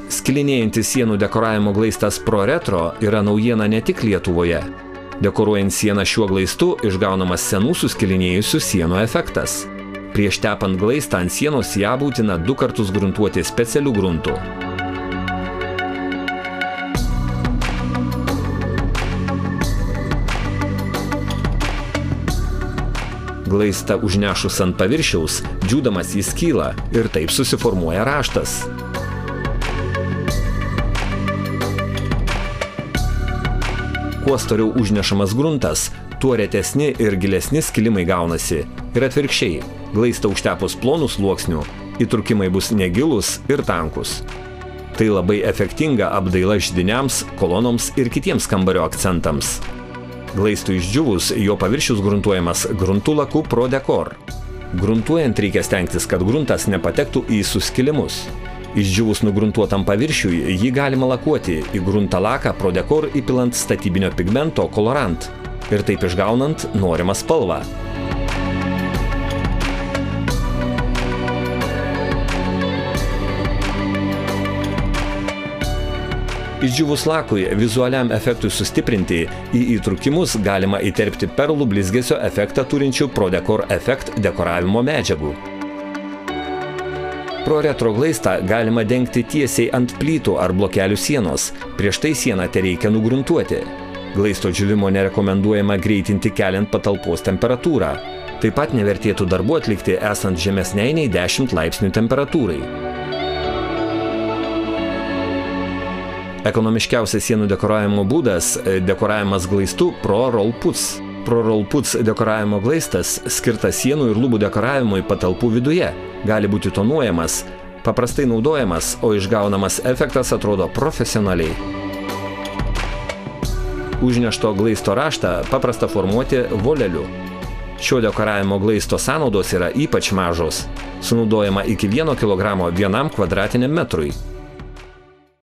Skilinėjantis sienų dekoravimo glaistas Pro Retro yra naujiena ne tik Lietuvoje. Dekoruojant sieną šiuo glaistu išgaunamas senų suskilinėjusių sienų efektas. Prieš tepant glaistą ant sienos ją būtina 2 kartus gruntuoti specialiu gruntu. Glaistą užnešus ant paviršiaus, džiūdamas jis kyla ir taip susiformuoja raštas. Kuo storiau užnešamas gruntas, tuo retesni ir gilesni skilimai gaunasi. Ir atvirkščiai, glaistą užtepus plonų sluoksnių, įtrūkimai bus negilūs ir tankus. Tai labai efektinga apdaila židiniams, kolonoms ir kitiems kambario akcentams. Glaistui išdžiūvus, jo paviršius gruntuojamas gruntų laku Pro Decor. Gruntuojant reikia stengtis, kad gruntas nepatektų į suskilimus. Išdžiūvus nugruntuotam paviršiui, jį galima lakuoti į gruntą laką Pro Decor įpilant statybinio pigmento kolorant ir taip išgaunant norimą spalvą. Išdžiūvus lakui vizualiam efektui sustiprinti, į įtrūkimus galima įterpti perlų blizgesio efektą turinčių Pro Decor Effect dekoravimo medžiagų. Pro Retro glaistą galima dengti tiesiai ant plytų ar blokelių sienos, prieš tai sieną tereikia nugruntuoti. Glaisto džiūvimo nerekomenduojama greitinti keliant patalpos temperatūrą. Taip pat nevertėtų darbų atlikti esant žemesnei nei 10 laipsnių temperatūrai. Ekonomiškiausias sienų dekoravimo būdas – dekoravimas glaistu Pro Roll Puts. Pro Roll Puts dekoravimo glaistas skirtas sienų ir lubų dekoravimui patalpų viduje. Gali būti tonuojamas, paprastai naudojamas, o išgaunamas efektas atrodo profesionaliai. Užnešto glaisto raštą paprasta formuoti voleliu. Šio dekoravimo glaisto sąnaudos yra ypač mažos. Sunaudojama iki 1 kg 1 kvadratiniam metrui.